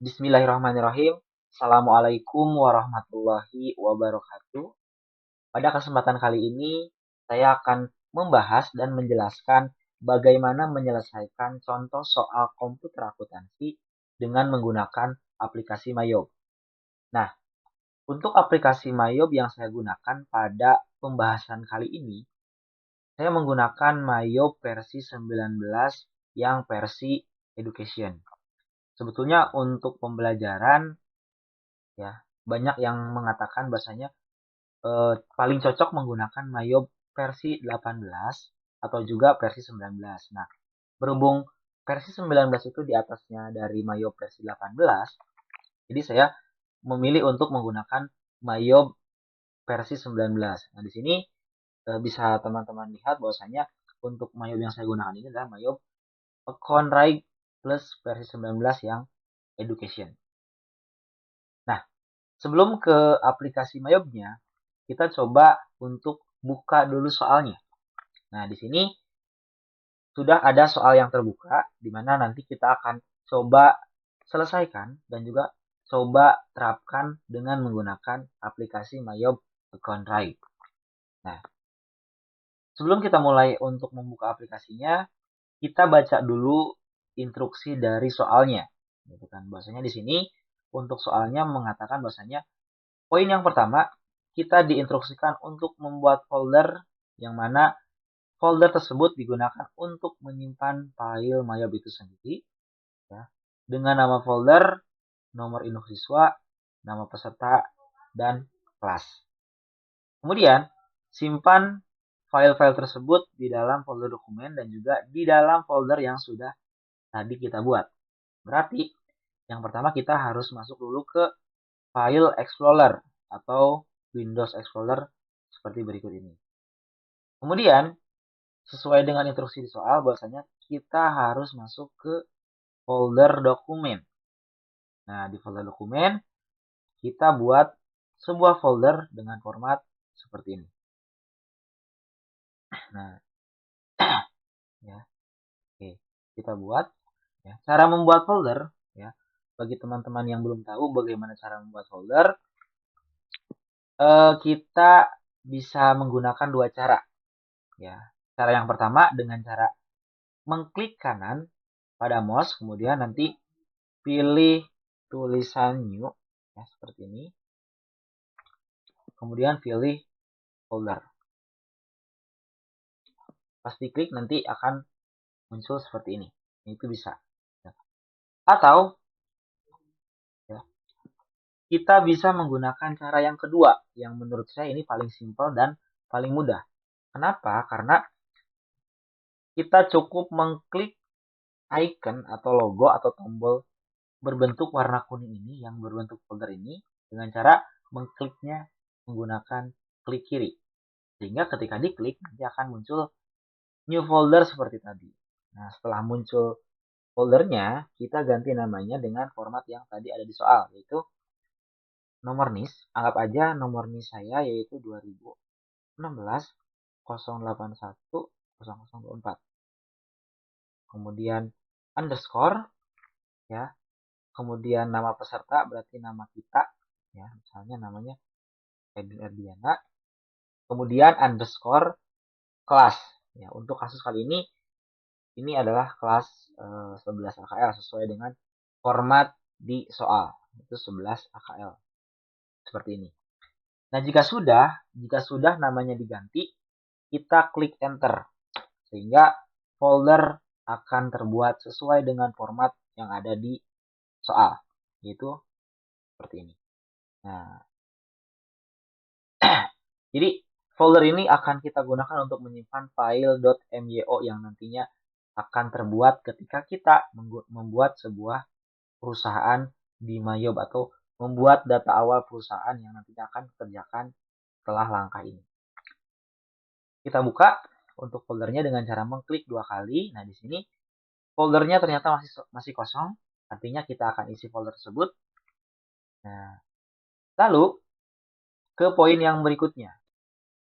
Bismillahirrahmanirrahim. Assalamualaikum warahmatullahi wabarakatuh. Pada kesempatan kali ini, saya akan membahas dan menjelaskan bagaimana menyelesaikan contoh soal komputer akuntansi dengan menggunakan aplikasi Mayob. Nah, untuk aplikasi Mayob yang saya gunakan pada pembahasan kali ini, saya menggunakan Mayob versi 19 yang versi Education. Sebetulnya untuk pembelajaran ya banyak yang mengatakan bahasanya paling cocok menggunakan Mayob versi 18 atau juga versi 19. Nah, berhubung versi 19 itu di atasnya dari Mayob versi 18, jadi saya memilih untuk menggunakan Mayob versi 19. Nah, di sini bisa teman-teman lihat bahwasanya untuk Mayob yang saya gunakan ini adalah Mayob Account plus versi 19 yang Education. Nah, sebelum ke aplikasi Mayobnya, kita coba untuk buka dulu soalnya. Nah, di sini sudah ada soal yang terbuka, di mana nanti kita akan coba selesaikan dan juga coba terapkan dengan menggunakan aplikasi Mayob Account Right. Nah, sebelum kita mulai untuk membuka aplikasinya, kita baca dulu instruksi dari soalnya. Gitu kan. Bahasanya di sini untuk soalnya mengatakan bahasanya poin yang pertama, kita diinstruksikan untuk membuat folder yang mana folder tersebut digunakan untuk menyimpan file Mayob itu sendiri ya, dengan nama folder, nomor induk siswa, nama peserta, dan kelas. Kemudian, simpan file-file tersebut di dalam folder dokumen dan juga di dalam folder yang sudah tadi kita buat. Berarti, yang pertama kita harus masuk dulu ke File Explorer atau Windows Explorer seperti berikut ini. Kemudian, sesuai dengan instruksi di soal, bahwasanya kita harus masuk ke folder dokumen. Nah, di folder dokumen, kita buat sebuah folder dengan format seperti ini. Nah, ya, oke, kita buat. Ya. Cara membuat folder, ya, bagi teman-teman yang belum tahu bagaimana cara membuat folder, kita bisa menggunakan dua cara. Ya, cara yang pertama dengan cara mengklik kanan pada mouse, kemudian nanti pilih tulisan new, ya, seperti ini. Kemudian pilih folder. Pas diklik nanti akan muncul seperti ini. Itu bisa. Atau ya, kita bisa menggunakan cara yang kedua, yang menurut saya ini paling simpel dan paling mudah. Kenapa? Karena kita cukup mengklik icon atau logo atau tombol berbentuk warna kuning ini, yang berbentuk folder ini, dengan cara mengkliknya menggunakan klik kiri. Sehingga ketika diklik, nanti akan muncul new folder seperti tadi. Nah, setelah muncul foldernya, kita ganti namanya dengan format yang tadi ada di soal, yaitu nomor NIS. Anggap aja nomor NIS saya yaitu 2016 081 0024. Kemudian underscore, ya. Kemudian nama peserta berarti nama kita, ya. Misalnya namanya Edwin Erdiana. Kemudian underscore kelas. Ya, untuk kasus kali ini adalah kelas 11 AKL sesuai dengan format di soal. Itu 11 AKL. Seperti ini. Nah, jika sudah namanya diganti, kita klik enter. Sehingga folder akan terbuat sesuai dengan format yang ada di soal. Yaitu seperti ini. Nah, jadi folder ini akan kita gunakan untuk menyimpan file .myo yang nantinya akan terbuat ketika kita membuat sebuah perusahaan di Mayob atau membuat data awal perusahaan yang nantinya akan kerjakan setelah langkah ini. Kita buka untuk foldernya dengan cara mengklik 2 kali. Nah, di sini foldernya ternyata masih kosong, artinya kita akan isi folder tersebut. Nah, lalu ke poin yang berikutnya.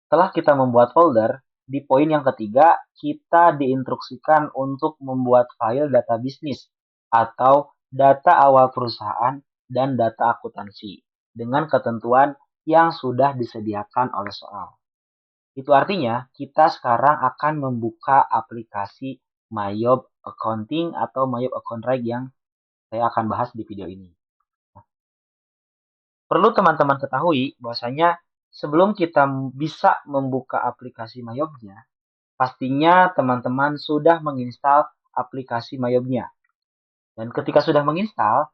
Setelah kita membuat folder, di poin yang ketiga, kita diinstruksikan untuk membuat file data bisnis atau data awal perusahaan, dan data akuntansi dengan ketentuan yang sudah disediakan oleh soal. Itu artinya kita sekarang akan membuka aplikasi Mayob Accounting atau Mayob Account Reg yang saya akan bahas di video ini. Perlu teman-teman ketahui bahwasanya sebelum kita bisa membuka aplikasi Mayobnya, pastinya teman-teman sudah menginstal aplikasi Mayobnya. Dan ketika sudah menginstal,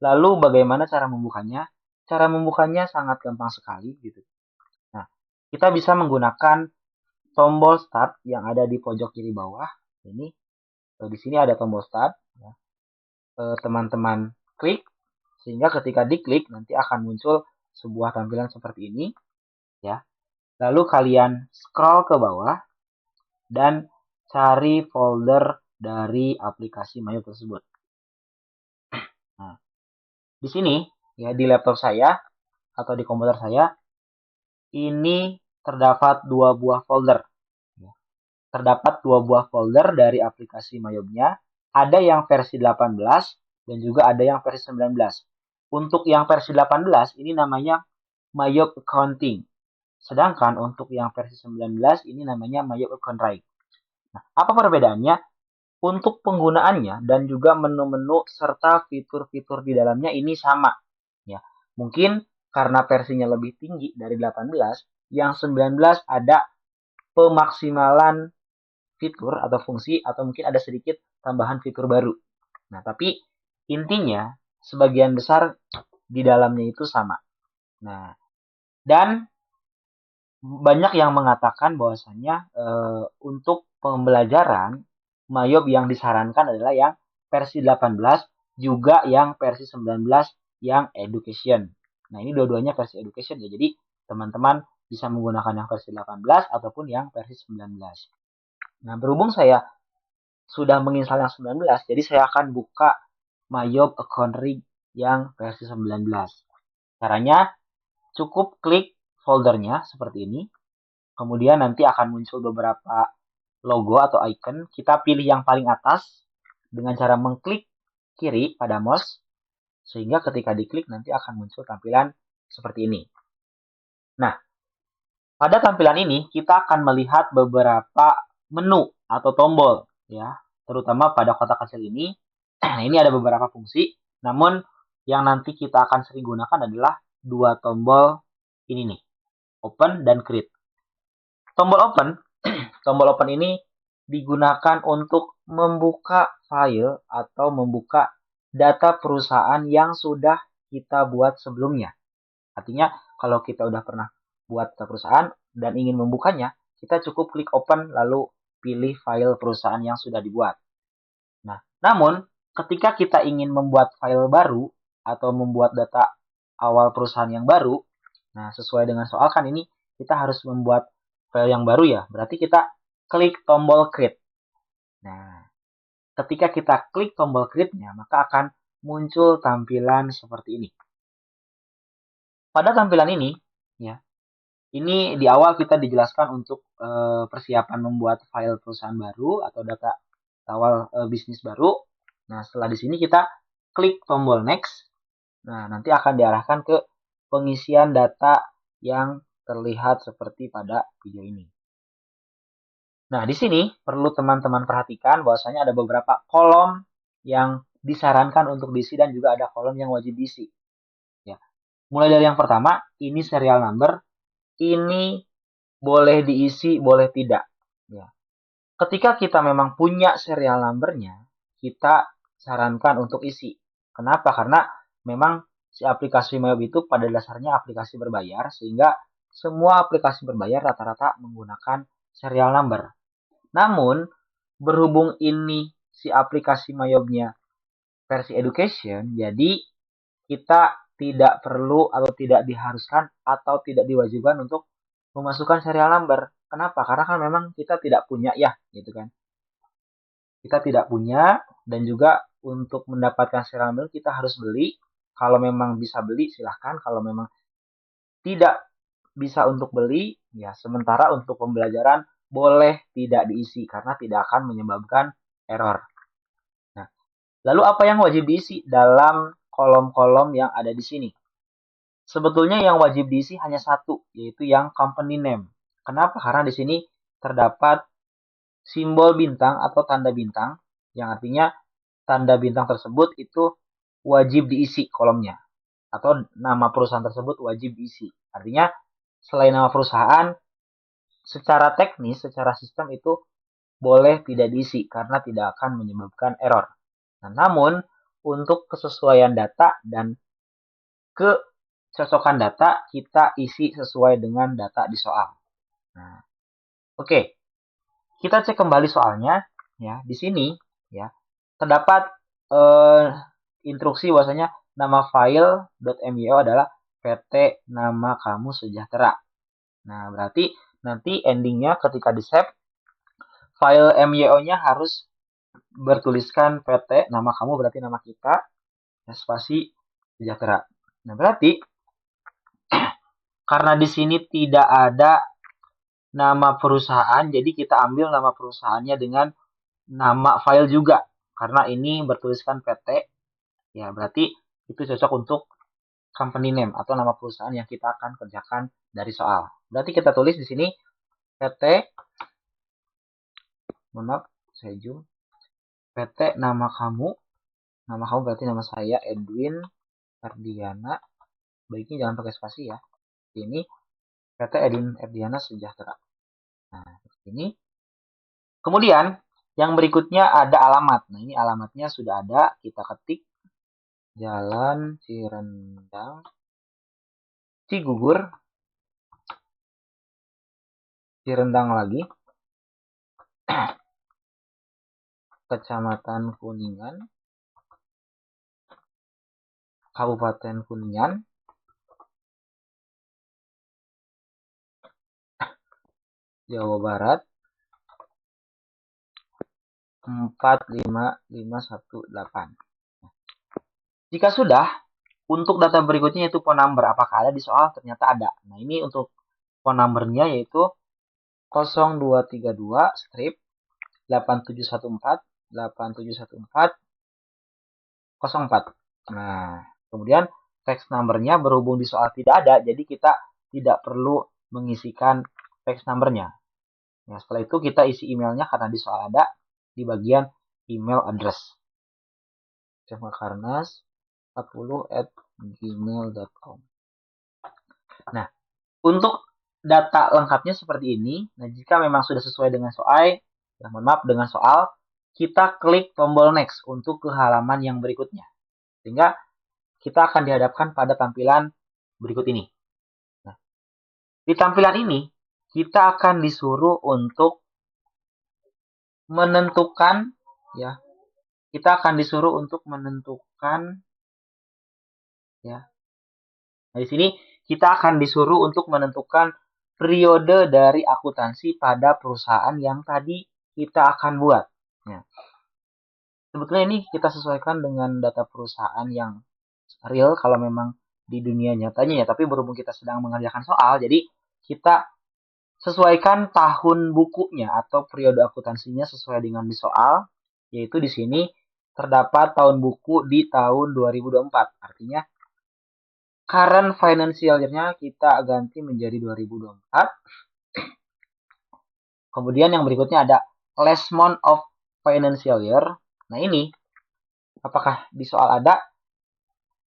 lalu bagaimana cara membukanya? Cara membukanya sangat gampang sekali gitu. Nah, kita bisa menggunakan tombol start yang ada di pojok kiri bawah. Ini di sini ada tombol start. Ya. Teman-teman klik sehingga ketika diklik nanti akan muncul sebuah tampilan seperti ini. Ya. Lalu kalian scroll ke bawah dan cari folder dari aplikasi Mayo tersebut. Nah, di sini ya di laptop saya atau di komputer saya ini terdapat dua buah folder. Terdapat dua buah folder dari aplikasi Mayobnya. Ada yang versi 18 dan juga ada yang versi 19. Untuk yang versi 18 ini namanya Mayob Accounting. Sedangkan untuk yang versi 19 ini namanya Mayob Account Reg. Nah, apa perbedaannya? Untuk penggunaannya dan juga menu-menu serta fitur-fitur di dalamnya ini sama. Ya, mungkin karena versinya lebih tinggi dari 18, yang 19 ada pemaksimalan fitur atau fungsi atau mungkin ada sedikit tambahan fitur baru. Nah, tapi intinya sebagian besar di dalamnya itu sama. Nah, dan banyak yang mengatakan bahwasanya untuk pembelajaran Mayob yang disarankan adalah yang versi 18 juga yang versi 19 yang education. Nah, ini dua-duanya versi education ya. Jadi, teman-teman bisa menggunakan yang versi 18 ataupun yang versi 19. Nah, berhubung saya sudah menginstal yang 19, jadi saya akan buka Mayob Account Rig yang versi 19. Caranya cukup klik foldernya seperti ini. Kemudian nanti akan muncul beberapa logo atau icon. Kita pilih yang paling atas dengan cara mengklik kiri pada mouse. Sehingga ketika diklik nanti akan muncul tampilan seperti ini. Nah, pada tampilan ini kita akan melihat beberapa menu atau tombol ya, terutama pada kotak kecil ini. Ini ada beberapa fungsi, namun yang nanti kita akan sering gunakan adalah dua tombol ini nih, open dan create. Tombol open ini digunakan untuk membuka file atau membuka data perusahaan yang sudah kita buat sebelumnya. Artinya kalau kita udah pernah buat data perusahaan dan ingin membukanya, kita cukup klik open lalu pilih file perusahaan yang sudah dibuat. Nah, namun ketika kita ingin membuat file baru atau membuat data awal perusahaan yang baru, nah sesuai dengan soal kan ini kita harus membuat file yang baru ya, berarti kita klik tombol create. Nah, ketika kita klik tombol create-nya, maka akan muncul tampilan seperti ini. Pada tampilan ini, ya, ini di awal kita dijelaskan untuk persiapan membuat file perusahaan baru atau data awal bisnis baru. Nah, setelah di sini kita klik tombol next. Nah, nanti akan diarahkan ke pengisian data yang terlihat seperti pada video ini. Nah, di sini perlu teman-teman perhatikan bahwasanya ada beberapa kolom yang disarankan untuk diisi dan juga ada kolom yang wajib diisi. Ya. Mulai dari yang pertama, ini serial number, ini boleh diisi, boleh tidak. Ya. Ketika kita memang punya serial number-nya, kita sarankan untuk isi. Kenapa? Karena memang si aplikasi Mayob itu pada dasarnya aplikasi berbayar, sehingga semua aplikasi berbayar rata-rata menggunakan serial number. Namun, berhubung ini si aplikasi Mayobnya versi education, jadi kita tidak perlu atau tidak diharuskan atau tidak diwajibkan untuk memasukkan serial number. Kenapa? Karena kan memang kita tidak punya ya, gitu kan. Kita tidak punya dan juga untuk mendapatkan serial number kita harus beli. Kalau memang bisa beli silahkan, kalau memang tidak bisa untuk beli, ya sementara untuk pembelajaran boleh tidak diisi karena tidak akan menyebabkan error. Nah, Lalu apa yang wajib diisi dalam kolom-kolom yang ada di sini? Sebetulnya yang wajib diisi hanya satu, yaitu yang company name. Kenapa? Karena di sini terdapat simbol bintang atau tanda bintang, yang artinya tanda bintang tersebut itu wajib diisi kolomnya. Atau nama perusahaan tersebut wajib diisi. Artinya, selain nama perusahaan, secara teknis, secara sistem itu boleh tidak diisi karena tidak akan menyebabkan error. Nah, namun, untuk kesesuaian data dan kecocokan data, kita isi sesuai dengan data di soal. Nah, oke. Kita cek kembali soalnya. Ya, di sini ya terdapat eh, instruksi bahwasanya nama file .myo adalah PT Nama Kamu Sejahtera. Nah, berarti nanti endingnya ketika di save, file myo-nya harus bertuliskan PT Nama Kamu, berarti nama kita, spasi Sejahtera. Nah, berarti karena di sini tidak ada nama perusahaan, jadi kita ambil nama perusahaannya dengan nama file juga. Karena ini bertuliskan PT, ya berarti itu cocok untuk company name atau nama perusahaan yang kita akan kerjakan dari soal. Berarti kita tulis di sini PT, maaf, saya zoom. PT nama kamu berarti nama saya Edwin Erdiana. Baiknya jangan pakai spasi ya. Ini PT Edwin Erdiana Sejahtera. Nah, ini. Kemudian yang berikutnya ada alamat. Nah, ini alamatnya sudah ada, kita ketik Jalan Cirendang, Cirendang lagi, Kecamatan Kuningan, Kabupaten Kuningan, Jawa Barat, 45518. Jika sudah, untuk data berikutnya yaitu phone number. Apakah ada di soal? Ternyata ada. Nah, ini untuk phone numbernya yaitu 0232 strip 8714 8714 04. Nah, kemudian fax numbernya berhubung di soal tidak ada, jadi kita tidak perlu mengisikan fax numbernya. Nah, setelah itu kita isi emailnya karena di soal ada di bagian email address. cekmakarnas40@gmail.com. Nah, untuk data lengkapnya seperti ini. Nah, jika memang sudah sesuai dengan soal, ya mohon maaf dengan soal, kita klik tombol next untuk ke halaman yang berikutnya. Sehingga kita akan dihadapkan pada tampilan berikut ini. Nah, di tampilan ini, kita akan disuruh untuk menentukan, ya, kita akan disuruh untuk menentukan, ya. Nah, di sini kita akan disuruh untuk menentukan periode dari akuntansi pada perusahaan yang tadi kita akan buat. Nah, sebetulnya ini kita sesuaikan dengan data perusahaan yang real kalau memang di dunia nyatanya ya, tapi berhubung kita sedang mengerjakan soal, jadi kita sesuaikan tahun bukunya atau periode akuntansinya sesuai dengan di soal, yaitu di sini terdapat tahun buku di tahun 2024. Artinya current financial year-nya kita ganti menjadi 2024. Kemudian yang berikutnya ada last month of financial year. Nah, ini apakah di soal ada?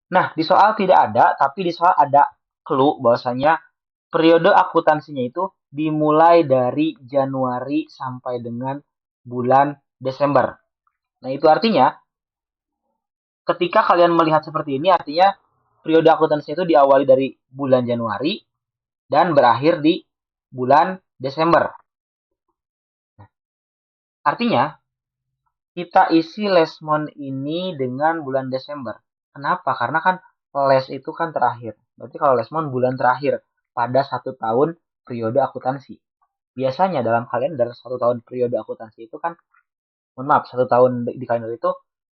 Nah, di soal tidak ada, tapi di soal ada clue bahwasanya periode akuntansinya itu dimulai dari Januari sampai dengan bulan Desember. Nah, itu artinya ketika kalian melihat seperti ini, artinya periode akuntansi itu diawali dari bulan Januari dan berakhir di bulan Desember. Artinya, kita isi lesmon ini dengan bulan Desember. Kenapa? Karena kan les itu kan terakhir. Berarti kalau lesmon bulan terakhir pada 1 tahun periode akuntansi. Biasanya dalam kalender 1 tahun periode akuntansi itu kan, mohon maaf, 1 tahun di kalender itu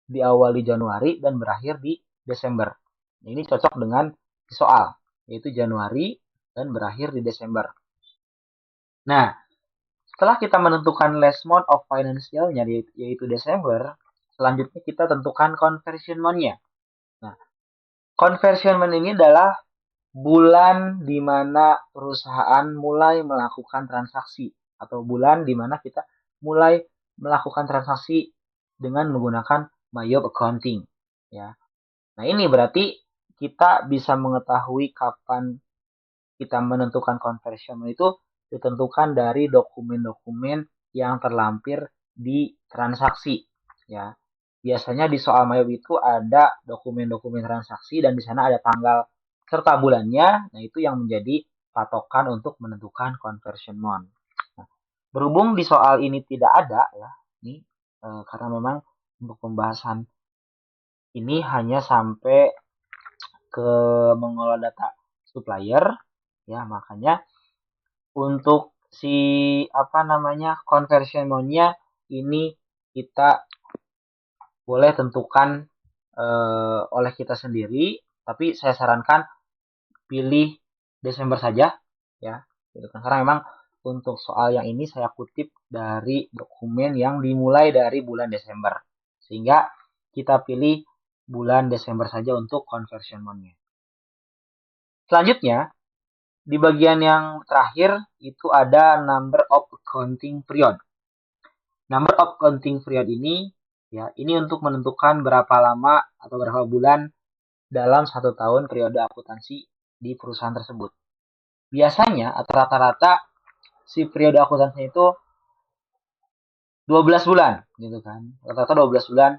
diawali Januari dan berakhir di Desember. Ini cocok dengan soal, yaitu Januari dan berakhir di Desember. Nah, setelah kita menentukan last month of financial-nya yaitu Desember, selanjutnya kita tentukan conversion month-nya. Nah, conversion month ini adalah bulan di mana perusahaan mulai melakukan transaksi atau bulan di mana kita mulai melakukan transaksi dengan menggunakan Mayob Accounting, ya. Nah, ini berarti kita bisa mengetahui kapan kita menentukan conversion itu ditentukan dari dokumen-dokumen yang terlampir di transaksi, ya. Biasanya di soal Mayob itu ada dokumen-dokumen transaksi dan di sana ada tanggal serta bulannya. Nah, itu yang menjadi patokan untuk menentukan conversion month. Nah, berhubung di soal ini tidak ada ya, ini karena memang untuk pembahasan ini hanya sampai ke mengolah data supplier, ya, makanya untuk si conversion month-nya ini kita boleh tentukan oleh kita sendiri, tapi saya sarankan pilih Desember saja, ya. Gitu kan. Karena memang untuk soal yang ini saya kutip dari dokumen yang dimulai dari bulan Desember, sehingga kita pilih bulan Desember saja untuk conversion month-nya. Selanjutnya, di bagian yang terakhir itu ada number of accounting period. Number of accounting period ini, ya, ini untuk menentukan berapa lama atau berapa bulan dalam 1 tahun periode akuntansi di perusahaan tersebut. Biasanya atau rata-rata si periode akuntansi itu 12 bulan gitu kan. Rata-rata 12 bulan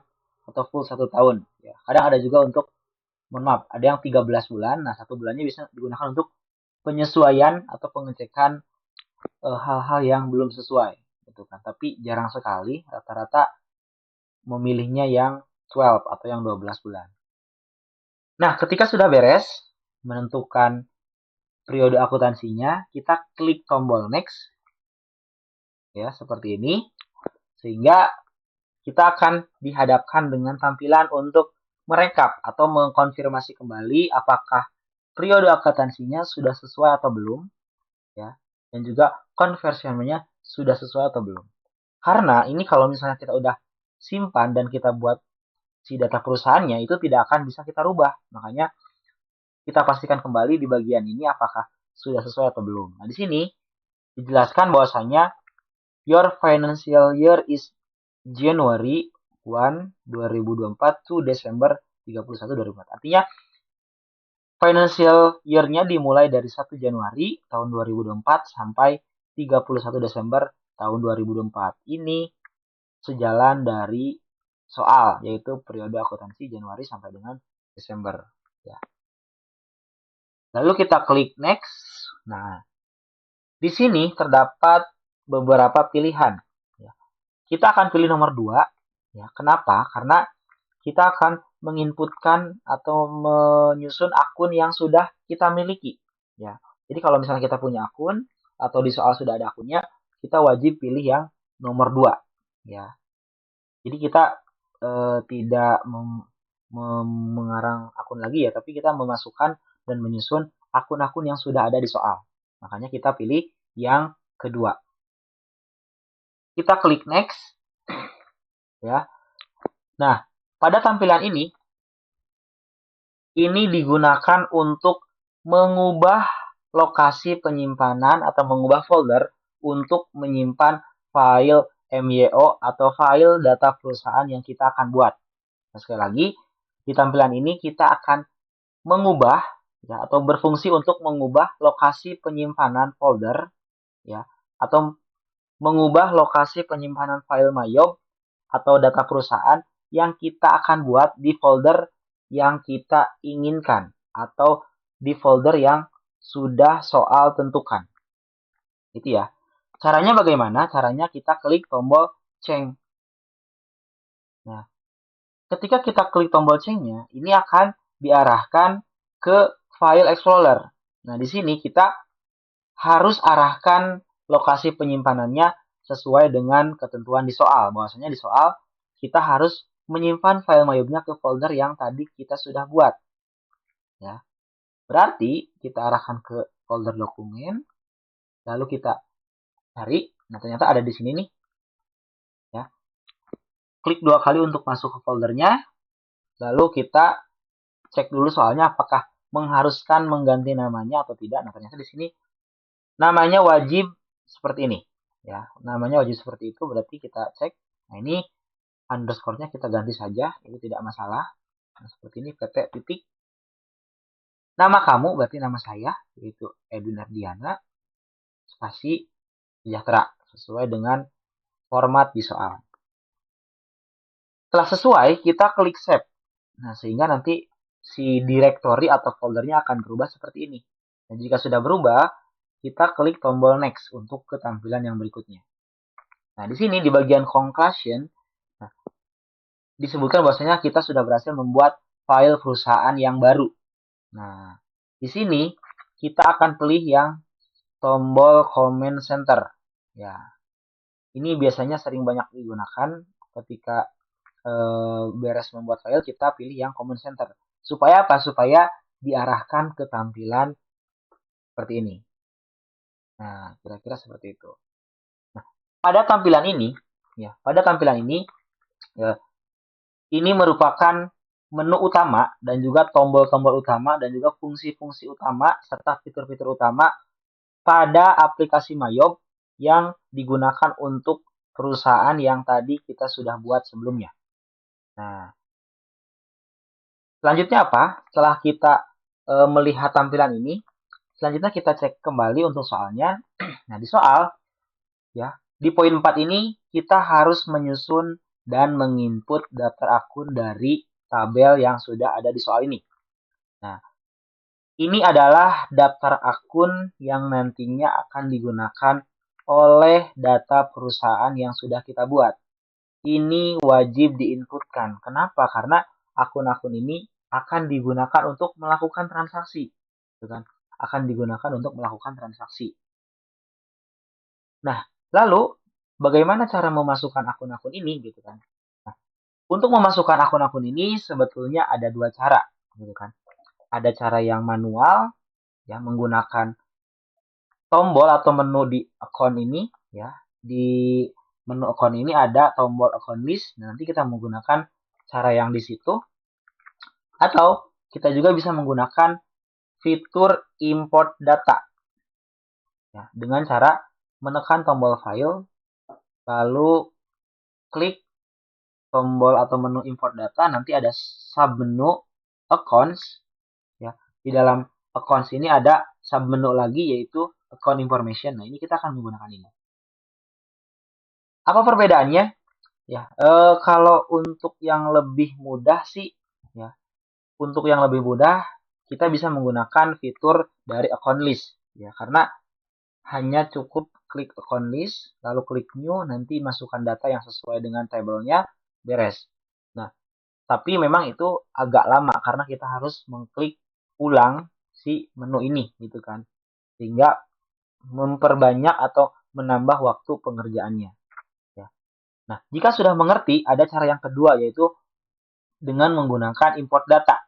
atau full 1 tahun. Ya. Kadang ada juga untuk, mohon maaf, ada yang 13 bulan. Nah, 1 bulannya bisa digunakan untuk penyesuaian atau pengecekan hal-hal yang belum sesuai gitu kan. Tapi jarang sekali rata-rata memilihnya yang 12 atau yang 12 bulan. Nah, ketika sudah beres menentukan periode akuntansinya, kita klik tombol next, ya, seperti ini, sehingga kita akan dihadapkan dengan tampilan untuk merekap atau mengkonfirmasi kembali apakah periode akuntansinya sudah sesuai atau belum, ya, dan juga konversinya sudah sesuai atau belum. Karena ini kalau misalnya kita udah simpan dan kita buat si data perusahaannya, itu tidak akan bisa kita rubah. Makanya kita pastikan kembali di bagian ini apakah sudah sesuai atau belum. Nah, di sini dijelaskan bahwasanya your financial year is January 1, 2024 to December 31, 2024. Artinya financial year-nya dimulai dari 1 Januari tahun 2024 sampai 31 Desember tahun 2024. Ini sejalan dari soal, yaitu periode akuntansi Januari sampai dengan Desember. Ya. Lalu kita klik next. Nah, di sini terdapat beberapa pilihan. Ya. Kita akan pilih nomor 2. Ya. Kenapa? Karena kita akan menginputkan atau menyusun akun yang sudah kita miliki. Ya. Jadi kalau misalnya kita punya akun atau di soal sudah ada akunnya, kita wajib pilih yang nomor 2. Ya. Jadi kita tidak mengarang akun lagi ya, tapi kita memasukkan dan menyusun akun-akun yang sudah ada di soal. Makanya kita pilih yang kedua. Kita klik next. Ya. Nah, pada tampilan ini digunakan untuk mengubah lokasi penyimpanan atau mengubah folder untuk menyimpan file MYO atau file data perusahaan yang kita akan buat. Nah, sekali lagi, di tampilan ini kita akan mengubah ya, atau berfungsi untuk mengubah lokasi penyimpanan folder ya, atau mengubah lokasi penyimpanan file Mayob atau data perusahaan yang kita akan buat di folder yang kita inginkan atau di folder yang sudah soal tentukan. Itu ya. Caranya bagaimana? Caranya kita klik tombol change. Nah, ketika kita klik tombol change-nya, ini akan diarahkan ke file explorer. Nah, di sini kita harus arahkan lokasi penyimpanannya sesuai dengan ketentuan di soal. Bahwasanya di soal kita harus menyimpan file Mayobnya ke folder yang tadi kita sudah buat. Ya. Berarti kita arahkan ke folder dokumen, lalu kita cari. Nah, ternyata ada di sini nih. Ya. klik 2 kali untuk masuk ke foldernya, lalu kita cek dulu soalnya apakah mengharuskan mengganti namanya atau tidak. Nah, ternyata di sini namanya wajib seperti ini. Ya, namanya wajib seperti itu, berarti kita cek. Nah, ini underscore-nya kita ganti saja, itu tidak masalah. Nah, seperti ini, pt titik. Nama kamu, berarti nama saya, yaitu Edwin Ardiana, spasi sejahtera, sesuai dengan format di soal. Setelah sesuai, kita klik save. Nah, sehingga nanti si directory atau foldernya akan berubah seperti ini. Dan jika sudah berubah, kita klik tombol next untuk ketampilan yang berikutnya. Nah, di sini di bagian conclusion, nah, disebutkan bahwasanya kita sudah berhasil membuat file perusahaan yang baru. Nah, di sini kita akan pilih yang tombol comment center. Ya, ini biasanya sering banyak digunakan ketika beres membuat file, kita pilih yang comment center. Supaya apa? Supaya diarahkan ke tampilan seperti ini. Nah, kira-kira seperti itu. Nah, pada tampilan ini, ya, ya, ini merupakan menu utama dan juga tombol-tombol utama dan juga fungsi-fungsi utama serta fitur-fitur utama pada aplikasi Mayob yang digunakan untuk perusahaan yang tadi kita sudah buat sebelumnya. Nah, selanjutnya apa? Setelah kita melihat tampilan ini, selanjutnya kita cek kembali untuk soalnya. Nah, di soal, ya, di poin 4 ini kita harus menyusun dan menginput daftar akun dari tabel yang sudah ada di soal ini. Nah, ini adalah daftar akun yang nantinya akan digunakan oleh data perusahaan yang sudah kita buat. Ini wajib diinputkan. Kenapa? Karena akun-akun ini akan digunakan untuk melakukan transaksi. Akan digunakan untuk melakukan transaksi. Nah, lalu bagaimana cara memasukkan akun-akun ini gitu kan? Nah, untuk memasukkan akun-akun ini sebetulnya ada dua cara gitu kan. Ada cara yang manual ya menggunakan tombol atau menu di akun ini ya. Di menu akun ini ada tombol account list. Nah, nanti kita menggunakan cara yang di situ atau kita juga bisa menggunakan fitur import data ya, dengan cara menekan tombol file lalu klik tombol atau menu import data, nanti ada submenu accounts ya. Di dalam accounts ini ada submenu lagi yaitu account information. Nah, ini kita akan menggunakan ini. Apa perbedaannya? Ya, kalau untuk yang lebih mudah sih ya. Untuk yang lebih mudah kita bisa menggunakan fitur dari account list ya, karena hanya cukup klik account list, lalu klik new, nanti masukkan data yang sesuai dengan tabelnya, beres. Nah, tapi memang itu agak lama karena kita harus mengklik ulang si menu ini gitu kan. Sehingga memperbanyak atau menambah waktu pengerjaannya. Ya. Nah, jika sudah mengerti, ada cara yang kedua yaitu dengan menggunakan import data.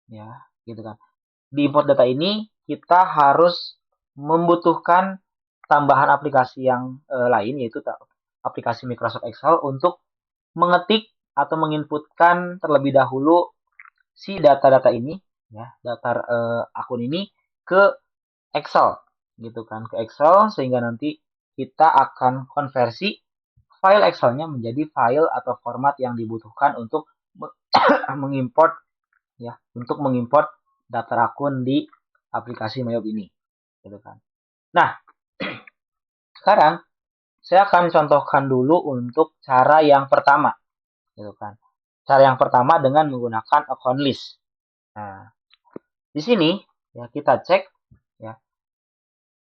Ya, gitu kan. Di import data ini kita harus membutuhkan tambahan aplikasi yang lain yaitu aplikasi Microsoft Excel untuk mengetik atau menginputkan terlebih dahulu si data-data ini ya, data akun ini ke Excel gitu kan, ke Excel sehingga nanti kita akan konversi file Excel-nya menjadi file atau format yang dibutuhkan untuk mengimport ya, untuk mengimport daftar akun di aplikasi Mayob ini gitu kan. Nah, sekarang saya akan contohkan dulu untuk cara yang pertama gitu kan. Cara yang pertama dengan menggunakan account list. Nah, di sini ya kita cek ya.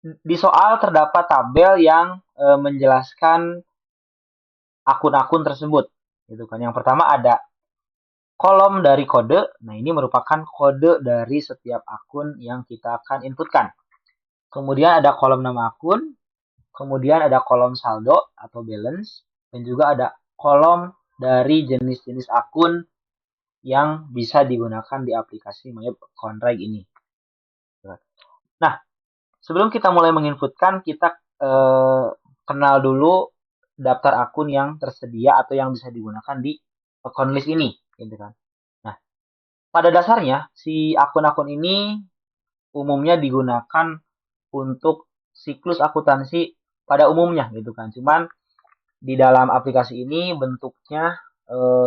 Di soal terdapat tabel yang menjelaskan akun-akun tersebut gitu kan. Yang pertama ada kolom dari kode. Nah, ini merupakan kode dari setiap akun yang kita akan inputkan. Kemudian ada kolom nama akun, kemudian ada kolom saldo atau balance, dan juga ada kolom dari jenis-jenis akun yang bisa digunakan di aplikasi Mayob Contract ini. Nah, sebelum kita mulai menginputkan, kita kenal dulu daftar akun yang tersedia atau yang bisa digunakan di account list ini, gitu kan. Nah, pada dasarnya si akun-akun ini umumnya digunakan untuk siklus akuntansi pada umumnya, gitu kan. Cuman di dalam aplikasi ini bentuknya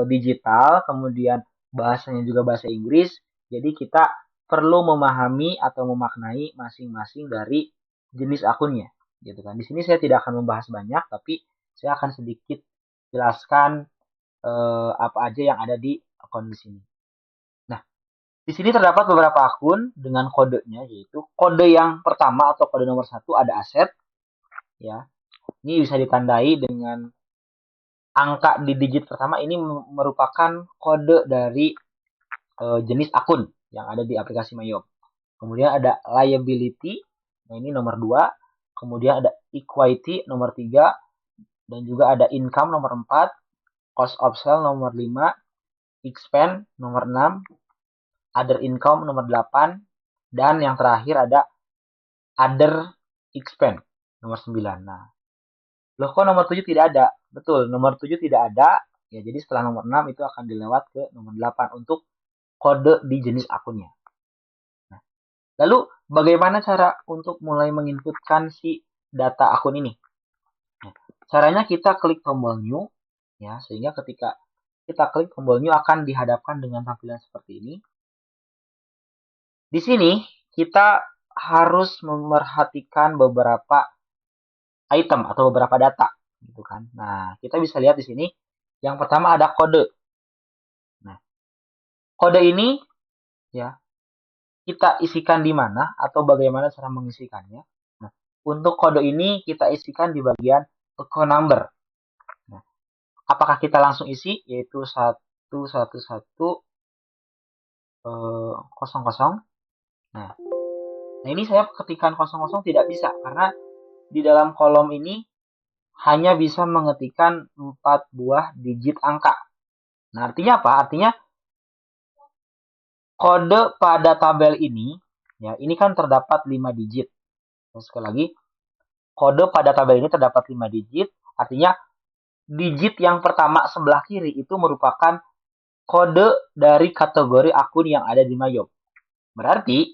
digital, kemudian bahasanya juga bahasa Inggris. Jadi kita perlu memahami atau memaknai masing-masing dari jenis akunnya, gitu kan. Di sini saya tidak akan membahas banyak, tapi saya akan sedikit jelaskan apa aja yang ada di akun di sini. Nah, di sini terdapat beberapa akun dengan kodenya, yaitu kode yang pertama atau kode nomor satu ada aset, ya. Ini bisa ditandai dengan angka di digit pertama. Ini merupakan kode dari jenis akun yang ada di aplikasi Mayop. Kemudian ada liability, nah ini nomor 2. Kemudian ada equity nomor 3. Dan juga ada income nomor 4. Cost of sale nomor 5. Expense nomor 6. Other income nomor 8. Dan yang terakhir ada other expense nomor 9. Nah, loh kok nomor 7 tidak ada? Betul, nomor 7 tidak ada. Ya, jadi setelah nomor 6 itu akan dilewat ke nomor 8 untuk kode di jenis akunnya. Nah, lalu bagaimana cara untuk mulai menginputkan si data akun ini? Nah, caranya kita klik tombol new, ya, sehingga ketika kita klik tombol new akan dihadapkan dengan tampilan seperti ini. Di sini kita harus memerhatikan beberapa item atau beberapa data, gitu kan. Nah, kita bisa lihat di sini. Yang pertama ada kode. Nah, kode ini ya kita isikan di mana atau bagaimana cara mengisikannya. Nah, untuk kode ini kita isikan di bagian account number. Nah, apakah kita langsung isi yaitu 111 00. Nah, ini saya ketikkan 00 tidak bisa karena di dalam kolom ini hanya bisa mengetikkan 4 buah digit angka. Nah, artinya apa? Artinya kode pada tabel ini, ya, ini kan terdapat 5 digit. Dan sekali lagi, kode pada tabel ini terdapat 5 digit, artinya digit yang pertama sebelah kiri itu merupakan kode dari kategori akun yang ada di Mayop. Berarti,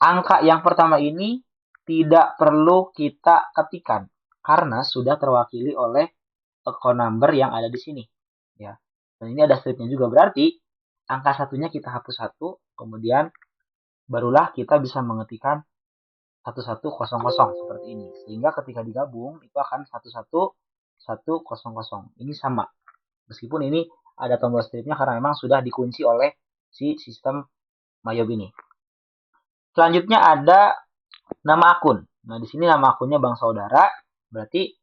angka yang pertama ini tidak perlu kita ketikkan, karena sudah terwakili oleh account number yang ada di sini. Ya. Dan ini ada stripnya juga, berarti angka satunya kita hapus satu, kemudian barulah kita bisa mengetikkan 1100 seperti ini. Sehingga ketika digabung itu akan 11100. Ini sama. Meskipun ini ada tombol stripnya karena memang sudah dikunci oleh si sistem Mayop ini. Selanjutnya ada nama akun. Nah, di sini nama akunnya Bank Saudara, berarti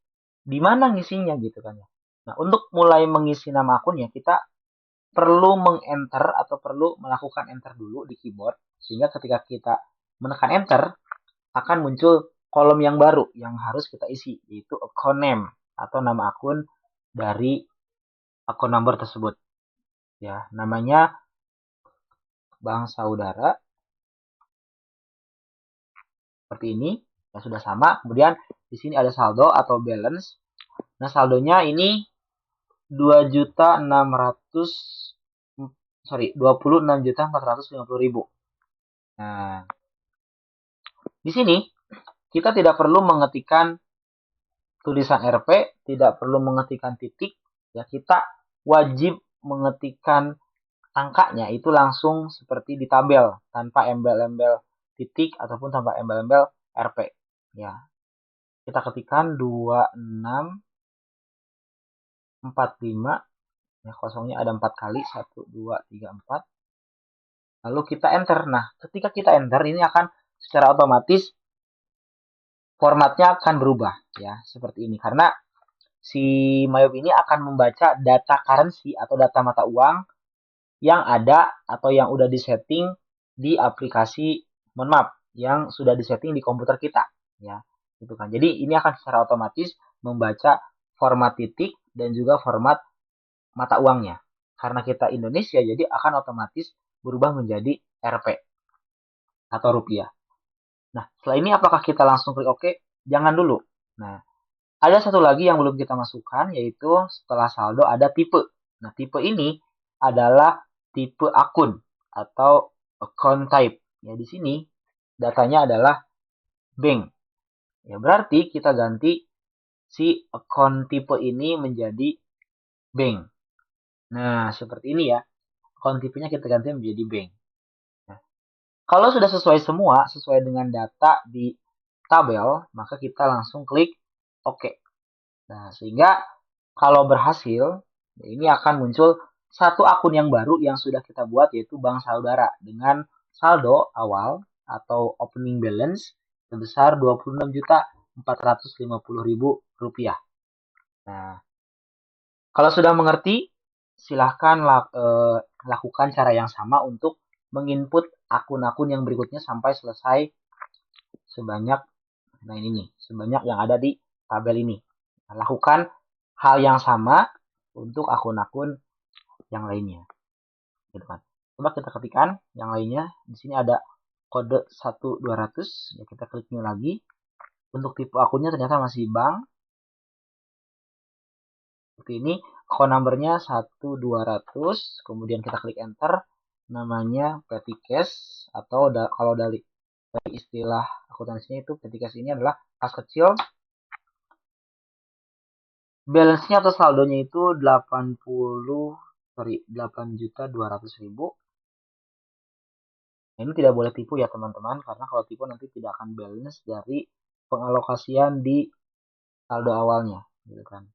di mana ngisinya gitu kan ya. Nah, untuk mulai mengisi nama akunnya kita perlu meng-enter atau perlu melakukan enter dulu di keyboard sehingga ketika kita menekan enter akan muncul kolom yang baru yang harus kita isi yaitu account name atau nama akun dari akun number tersebut. Ya, namanya Bank Saudara. Seperti ini, ya sudah sama. Kemudian di sini ada saldo atau balance. Nah, saldonya ini 26.450.000. Nah, di sini kita tidak perlu mengetikkan tulisan RP, tidak perlu mengetikkan titik, ya kita wajib mengetikkan angkanya itu langsung seperti di tabel tanpa embel-embel titik ataupun tanpa embel-embel RP. Ya, kita ketikkan 2645. Ya, kosongnya ada 4 kali, 1, 2, 3, 4. Lalu kita enter. Nah, ketika kita enter ini akan secara otomatis formatnya akan berubah ya seperti ini karena si Mayop ini akan membaca data currency atau data mata uang yang ada atau yang udah disetting di aplikasi, mohon maaf, yang sudah disetting di komputer kita ya gitu kan. Jadi ini akan secara otomatis membaca format titik dan juga format mata uangnya. Karena kita Indonesia jadi akan otomatis berubah menjadi Rp atau rupiah. Nah, setelah ini apakah kita langsung klik OK? Jangan dulu. Nah, Ada satu lagi yang belum kita masukkan, yaitu setelah saldo ada tipe. Nah, tipe ini adalah tipe akun atau account type. Ya, di sini datanya adalah bank. Ya, berarti kita ganti si account tipe ini menjadi bank. Nah, seperti ini ya. Account tipenya kita ganti menjadi bank. Nah, kalau sudah sesuai semua, sesuai dengan data di tabel, maka kita langsung klik OK. Nah, sehingga kalau berhasil, ini akan muncul satu akun yang baru yang sudah kita buat, yaitu Bank Saudara dengan saldo awal atau opening balance sebesar Rp26.450.000. Nah, kalau sudah mengerti, silahkan lakukan cara yang sama untuk menginput akun-akun yang berikutnya sampai selesai sebanyak, nah ini nih, sebanyak yang ada di tabel ini. Nah, lakukan hal yang sama untuk akun-akun yang lainnya, gitu kan. Coba kita ketikkan yang lainnya. Di sini ada kode 1200, ya kita klik new lagi. Untuk tipe akunnya ternyata masih bank. Seperti ini, account numbernya 1200, kemudian kita klik enter, namanya petty cash, atau kalau dari istilah akuntansinya itu petty cash ini adalah kas kecil. Balance-nya atau saldonya itu 8.200.000. Nah, ini tidak boleh tipu ya teman-teman, karena kalau tipu nanti tidak akan balance dari pengalokasian di saldo awalnya, gitu kan.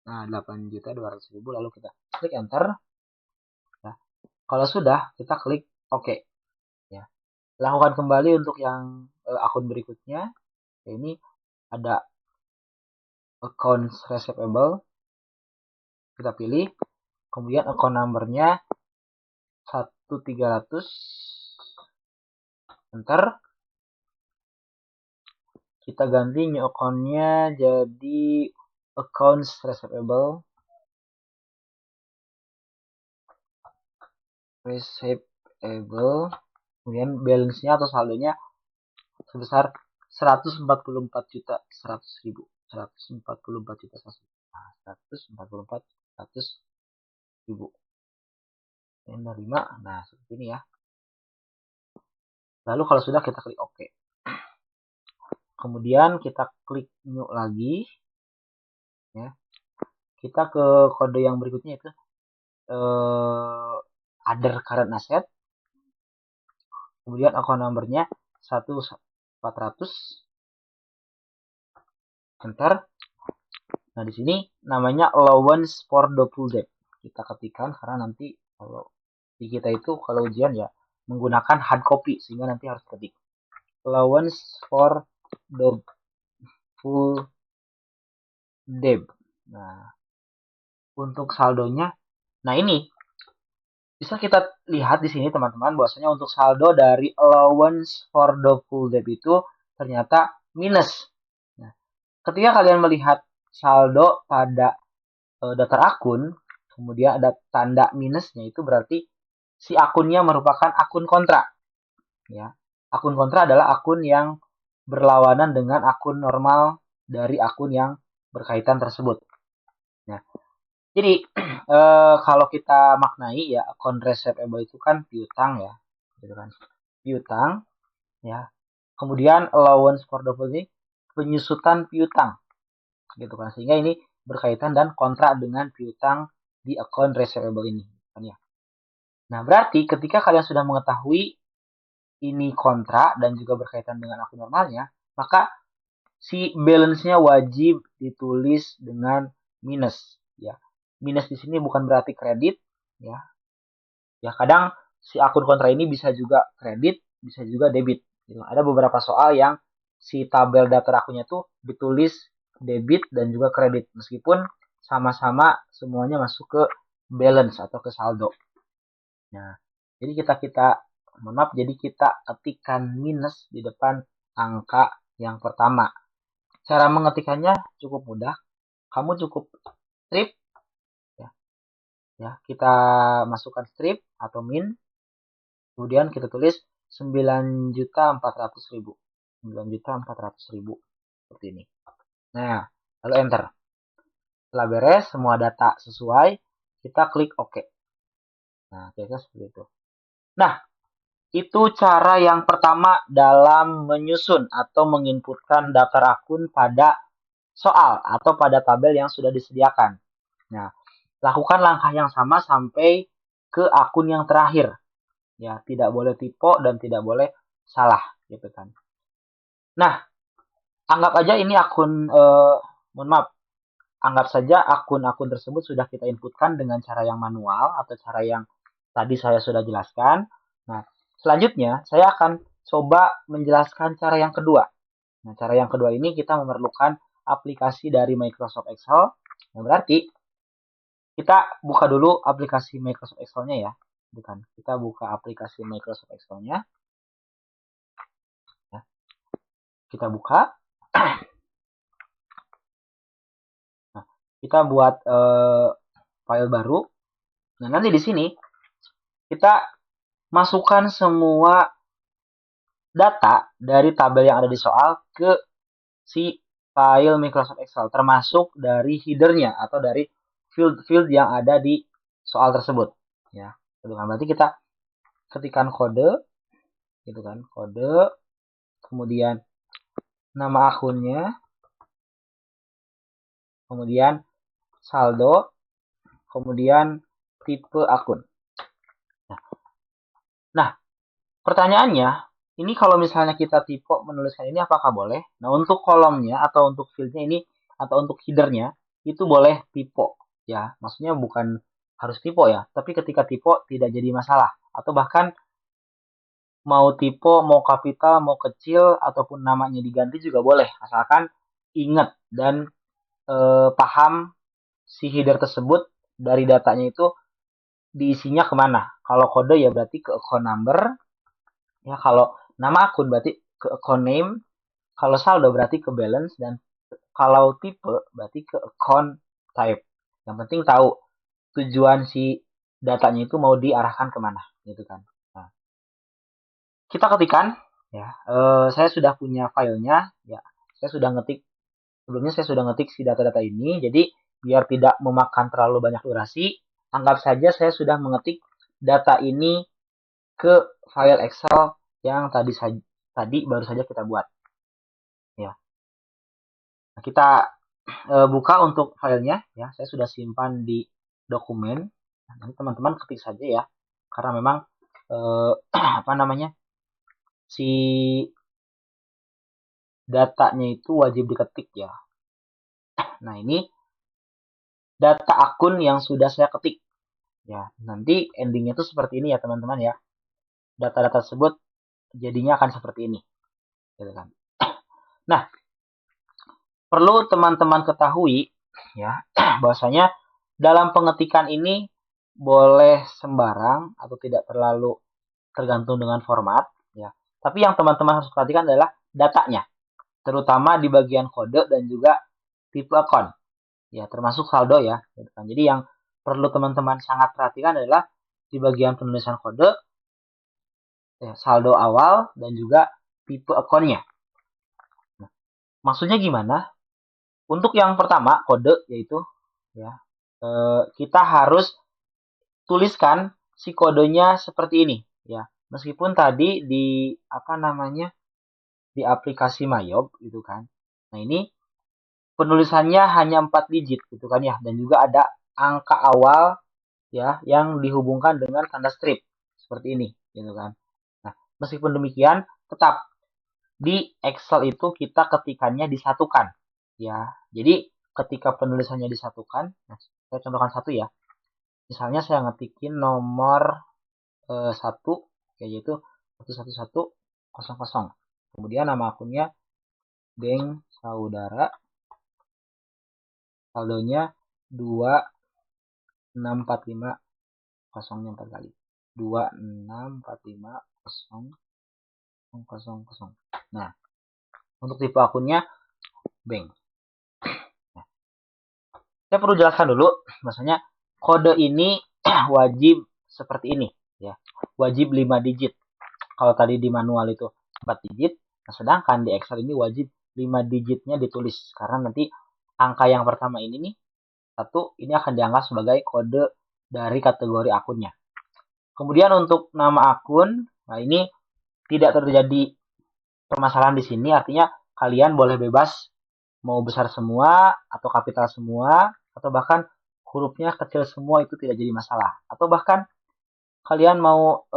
Nah, 8.200.000, lalu kita klik enter. Ya. Kalau sudah, kita klik OK. Ya. Lakukan kembali untuk yang akun berikutnya. Ya, ini ada accounts receivable. Kita pilih, kemudian account numbernya 1300, enter. Kita ganti new account-nya jadi accounts receivable. Kemudian balance-nya atau saldonya sebesar 144.100.000. 144.100.000. Nah, 144.100.000. Ini 5. Nah, seperti ini ya. Lalu kalau sudah, kita klik OK. Kemudian kita klik new lagi. Ya. Kita ke kode yang berikutnya itu other current asset. Kemudian account numbernya 1.400, enter. Nah, di sini namanya allowance for double debt. Kita ketikkan karena nanti kalau di kita itu kalau ujian ya menggunakan hard copy, sehingga nanti harus ketik allowance for double debt. Nah, untuk saldonya, nah ini bisa kita lihat di sini teman-teman, bahwasanya untuk saldo dari allowance for double debt itu ternyata minus. Nah, ketika kalian melihat saldo pada daftar akun, kemudian ada tanda minusnya, itu berarti si akunnya merupakan akun kontra. Ya, akun kontra adalah akun yang berlawanan dengan akun normal dari akun yang berkaitan tersebut. Nah, jadi kalau kita maknai ya, akun receivable itu kan piutang ya, gitu kan, piutang ya. Kemudian allowance for double ini penyusutan piutang, gitu kan, sehingga ini berkaitan dan kontra dengan piutang di akun receivable ini, kan ya. Nah, berarti ketika kalian sudah mengetahui ini kontra dan juga berkaitan dengan akun normalnya, maka si balance-nya wajib ditulis dengan minus, ya. Minus di sini bukan berarti kredit, ya. Ya, kadang si akun kontra ini bisa juga kredit, bisa juga debit. Gitu. Ada beberapa soal yang si tabel daftar akunnya tuh ditulis debit dan juga kredit, meskipun sama-sama semuanya masuk ke balance atau ke saldo. Nah, jadi jadi kita ketikkan minus di depan angka yang pertama. Cara mengetikkannya cukup mudah. Kamu cukup strip, ya, kita masukkan strip atau min, kemudian kita tulis 9.400.000. 9.400.000 seperti ini. Nah, lalu enter. Setelah beres, semua data sesuai, kita klik OK. Nah, kira-kira seperti itu. Nah, itu cara yang pertama dalam menyusun atau menginputkan daftar akun pada soal atau pada tabel yang sudah disediakan. Nah, lakukan langkah yang sama sampai ke akun yang terakhir. Ya, tidak boleh typo dan tidak boleh salah, gitu kan. Nah, anggap aja ini akun, mohon maaf, anggap saja akun-akun tersebut sudah kita inputkan dengan cara yang manual atau cara yang tadi saya sudah jelaskan. Nah, selanjutnya saya akan coba menjelaskan cara yang kedua. Nah, cara yang kedua ini kita memerlukan aplikasi dari Microsoft Excel. Yang berarti kita buka dulu aplikasi Microsoft Excel-nya ya. Bukan, kita buka aplikasi Microsoft Excel-nya. Ya, kita buka. Nah, kita buat file baru. Nah, nanti di sini kita masukkan semua data dari tabel yang ada di soal ke si file Microsoft Excel, termasuk dari headernya atau dari field-field yang ada di soal tersebut. Ya, itu kan berarti kita ketikkan kode, gitu kan, kode, kemudian nama akunnya, kemudian saldo, kemudian tipe akun. Nah, pertanyaannya, ini kalau misalnya kita tipe menuliskan ini apakah boleh? Nah, untuk kolomnya atau untuk fieldnya ini atau untuk headernya itu boleh tipe, ya. Maksudnya bukan harus tipe ya, tapi ketika tipe tidak jadi masalah. Atau bahkan mau tipe, mau kapital, mau kecil ataupun namanya diganti juga boleh, asalkan ingat dan paham si header tersebut dari datanya itu diisinya kemana. Kalau kode ya berarti ke account number, ya kalau nama akun berarti ke account name, kalau saldo berarti ke balance, dan kalau tipe berarti ke account type. Yang penting tahu tujuan si datanya itu mau diarahkan kemana, gitu kan. Nah, kita ketikkan, ya. Saya sudah punya filenya, ya. Saya sudah ngetik sebelumnya saya sudah ngetik si data-data ini, jadi biar tidak memakan terlalu banyak durasi, anggap saja saya sudah mengetik data ini ke file Excel yang tadi baru saja kita buat. Ya. Nah, kita buka untuk filenya, ya. Saya sudah simpan di dokumen. Nah, nanti teman-teman ketik saja ya, karena memang apa namanya si datanya itu wajib diketik ya. Nah, ini data akun yang sudah saya ketik. Ya, nanti endingnya itu seperti ini ya teman-teman ya. Data-data tersebut jadinya akan seperti ini, gitu kan. Nah, perlu teman-teman ketahui ya bahwasanya dalam pengetikan ini boleh sembarang atau tidak terlalu tergantung dengan format ya. Tapi yang teman-teman harus perhatikan adalah datanya, terutama di bagian kode dan juga tipe akun. Ya, termasuk saldo ya, gitu kan. Jadi yang perlu teman-teman sangat perhatikan adalah di bagian penulisan kode, ya, saldo awal dan juga tipe akunnya. Nah, maksudnya gimana? Untuk yang pertama kode yaitu ya kita harus tuliskan si kodenya seperti ini ya. Meskipun tadi di apa namanya di aplikasi Mayob gitu kan. Nah, ini penulisannya hanya 4 digit gitu kan ya, dan juga ada angka awal ya yang dihubungkan dengan tanda strip seperti ini gitu kan. Nah, meskipun demikian tetap di Excel itu kita ketikannya disatukan ya. Jadi ketika penulisannya disatukan, nah, saya contohkan satu ya. Misalnya saya ngetikin nomor 1 yaitu 11100. Kemudian nama akunnya Bank Saudara, saldonya 2645, kosongnya 4 kali. 26450000. Nah, untuk tipe akunnya bank. Nah, saya perlu jelaskan dulu, maksudnya kode ini wajib seperti ini ya. Wajib 5 digit. Kalau tadi di manual itu 4 digit, nah sedangkan di Excel ini wajib 5 digitnya ditulis karena nanti angka yang pertama ini nih, 1, ini akan dianggap sebagai kode dari kategori akunnya. Kemudian untuk nama akun, nah ini tidak terjadi permasalahan di sini, artinya kalian boleh bebas mau besar semua atau kapital semua atau bahkan hurufnya kecil semua, itu tidak jadi masalah. Atau bahkan kalian mau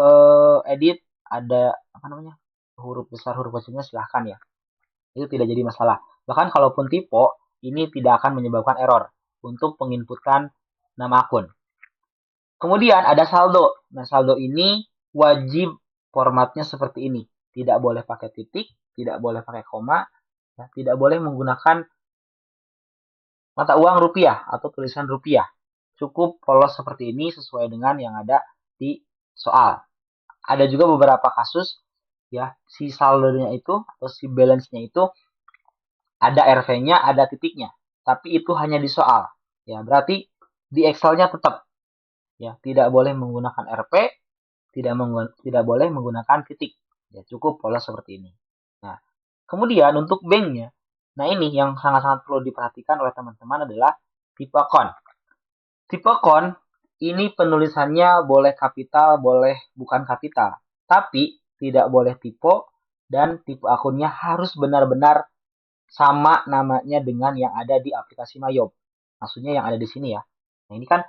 edit ada apa namanya, huruf besar huruf kecilnya, silahkan ya, itu tidak jadi masalah. Bahkan kalaupun typo, ini tidak akan menyebabkan error untuk penginputan nama akun. Kemudian ada saldo. Nah, saldo ini wajib formatnya seperti ini. Tidak boleh pakai titik, tidak boleh pakai koma, ya, tidak boleh menggunakan mata uang rupiah atau tulisan rupiah. Cukup polos seperti ini sesuai dengan yang ada di soal. Ada juga beberapa kasus ya, si saldonya itu atau si balance-nya itu ada RV-nya, ada titiknya. Tapi itu hanya di soal. Ya, berarti di Excel-nya tetap ya, tidak boleh menggunakan RP, tidak boleh menggunakan titik. Ya, cukup pola seperti ini. Nah, kemudian untuk banknya, nah ini yang sangat-sangat perlu diperhatikan oleh teman-teman adalah tipe akun. Tipe akun ini penulisannya boleh kapital, boleh bukan kapital. Tapi tidak boleh tipe dan tipe akunnya harus benar-benar sama namanya dengan yang ada di aplikasi Mayob. Maksudnya yang ada di sini ya. Nah, ini kan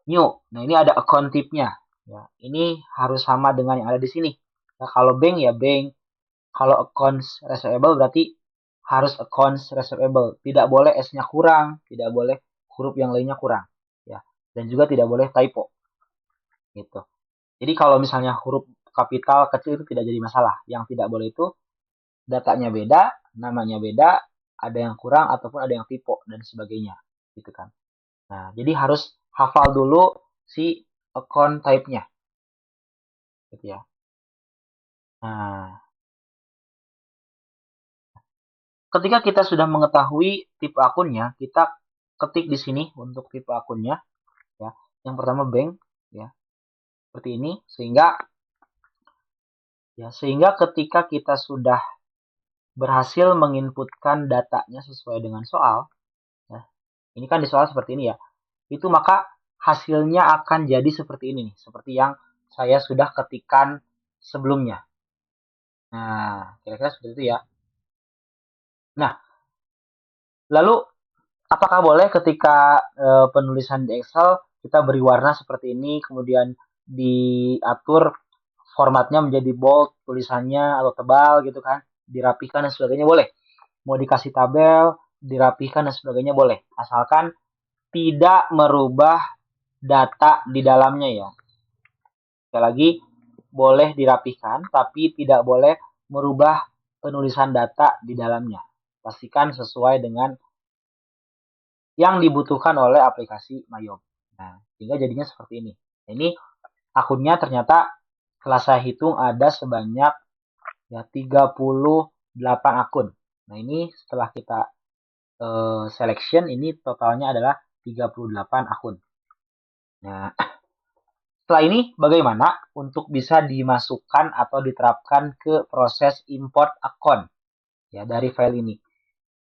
new. Nah, ini ada account tipnya. Ya, ini harus sama dengan yang ada di sini. Nah, kalau bank ya bank. Kalau accounts receivable berarti harus accounts receivable. Tidak boleh S-nya kurang, tidak boleh huruf yang lainnya kurang. Ya, dan juga tidak boleh typo. Gitu. Jadi kalau misalnya huruf kapital kecil itu tidak jadi masalah. Yang tidak boleh itu datanya beda, namanya beda, ada yang kurang ataupun ada yang typo dan sebagainya. Gitu kan. Nah, jadi harus hafal dulu si account type-nya. Gitu ya. Nah, ketika kita sudah mengetahui tipe akunnya, kita ketik di sini untuk tipe akunnya ya. Yang pertama bank ya, seperti ini sehingga ketika kita sudah berhasil menginputkan datanya sesuai dengan soal ya. Ini kan di soal seperti ini ya. Itu maka hasilnya akan jadi seperti ini nih, seperti yang saya sudah ketikkan sebelumnya. Nah, kira-kira seperti itu ya. Nah, lalu apakah boleh ketika penulisan di Excel kita beri warna seperti ini, kemudian diatur formatnya menjadi bold, tulisannya atau tebal gitu kan, dirapihkan dan sebagainya boleh. Mau dikasih tabel, dirapihkan dan sebagainya boleh. Asalkan tidak merubah data di dalamnya ya. Sekali lagi, boleh dirapihkan, tapi tidak boleh merubah penulisan data di dalamnya. Pastikan sesuai dengan yang dibutuhkan oleh aplikasi Mayob. Nah, sehingga jadinya seperti ini. Nah, ini akunnya ternyata setelah saya hitung ada sebanyak ya 38 akun. Nah, ini setelah kita selection, ini totalnya adalah 38 akun. Nah, setelah ini bagaimana untuk bisa dimasukkan atau diterapkan ke proses import akun ya dari file ini.